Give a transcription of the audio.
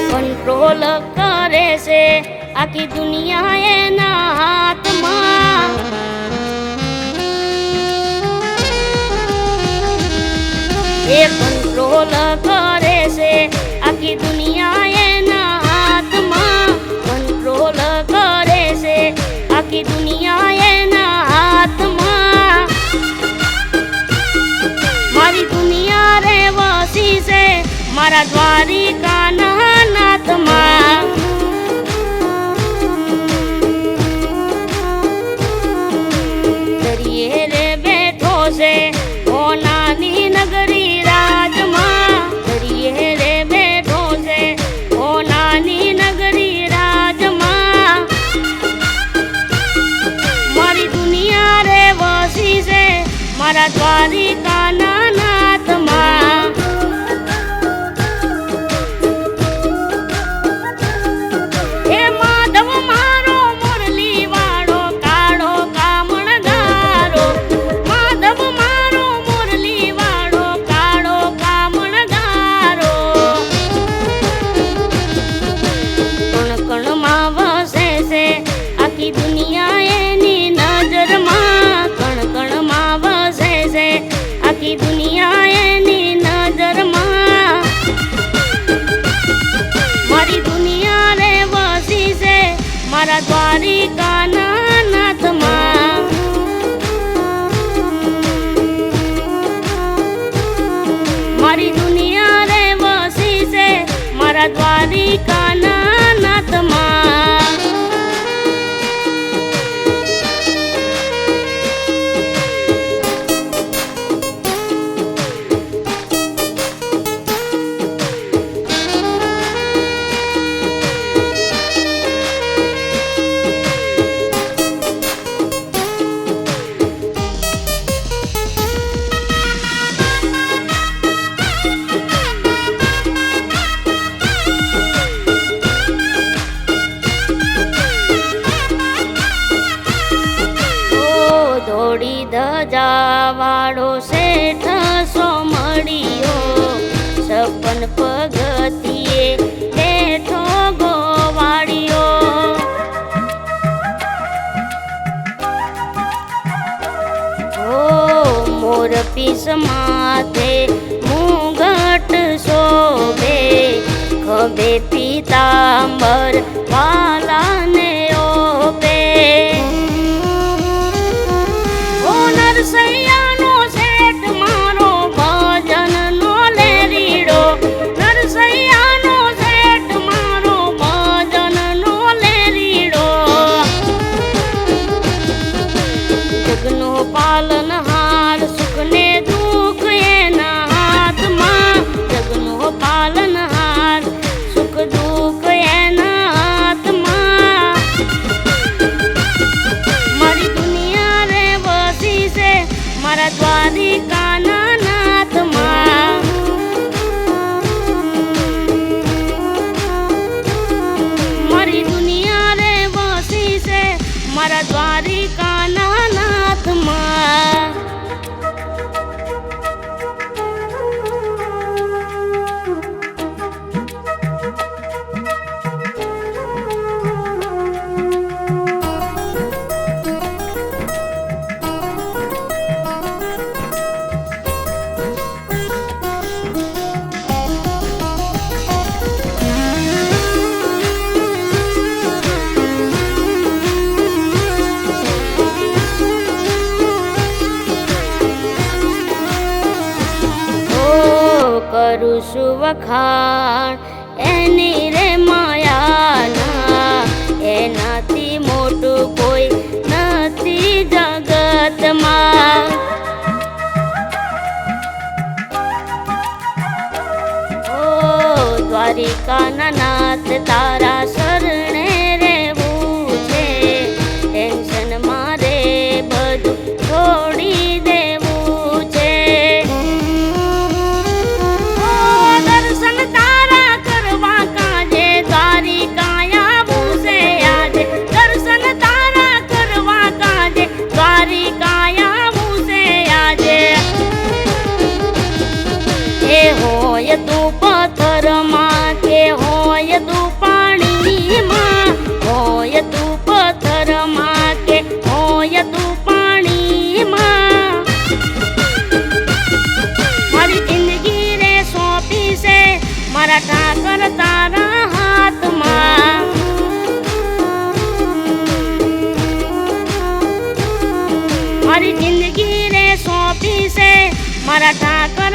Control કરે છે આખી દુનિયા એના હાથમાં. એ કંટ્રોલ કરે છે આખી દુનિયા એના હાથમાં. કંટ્રોલ કરે છે આખી દુનિયા એના હાથમાં. મારી દુનિયા રે વસી છે મારા દ્વારિકાના નાથમાં. દરિયે રે બેઠો છે હોનાની નગરી રાજમાં. દરિયે રે બેઠો છે હોનાની નગરી રાજમાં. મારી દુનિયા રે વસી છે મારા દ્વારિકાના નાથમાં. હે માધવ મારો મુરલી વાળો કાળો કામણગારો. માધવ મારો મુરલી વાળો કાળો કામણગારો. કણ કણમાં વસે છે આખી દુનિયા એની નજરમાં. કણ કણમાં વસે છે આખી દુનિયા એની નજરમાં. મારી દુનિયા રે વસી છે મારા દ્વારિકાના નાથમાં. મારી દુનિયા રે વસી છે મારા દ્વારિકાના નાથમાં. દોડી ધજા વાળો શેઠ સોમડિયો. સપન પગથિયે બેઠો ગોવાળિયો. ઓ મોર પીસ માથે મુગટ શોભે. ખભે પીતાંબર વાલાને ઓપે. નરસૈયાનો શેઠ મારો ભજનનો લેરીડો. નરસૈયાનો શેઠ મારો ભજનનો લેરીડો. જગનો પાલનહાર સુખ ને દુઃખ એના હાથમાં. જગનો પાલનહાર સુખ દુઃખ એના હાથમાં. મારી દુનિયા રે વસી છે મારા દ્વારિકાના નાથમાં. મારી દુનિયા રે વસી છે મારા દ્વારિકાના નાથમાં. કરું છું વખાણ એની રે માયાના. એનાથી મોટું કોઈ નથી જગતમાં. ઓ દ્વારિકાના નાથ તારા શરણે રહેવું છે. ટેન્શન મારે બધું છોડી દેવું છે. દર્શન તારા કરવા કાજે દ્વારિકા આવું છે આજે. દર્શન તારા કરવા કાજે દ્વારિકા આવું છે આજે. એ હોય તું પથ્થરમાં કે હોય મારા ઠાકર તારા હાથમાં. મારી જિંદગી રે સોંપી છે મારા ઠાકર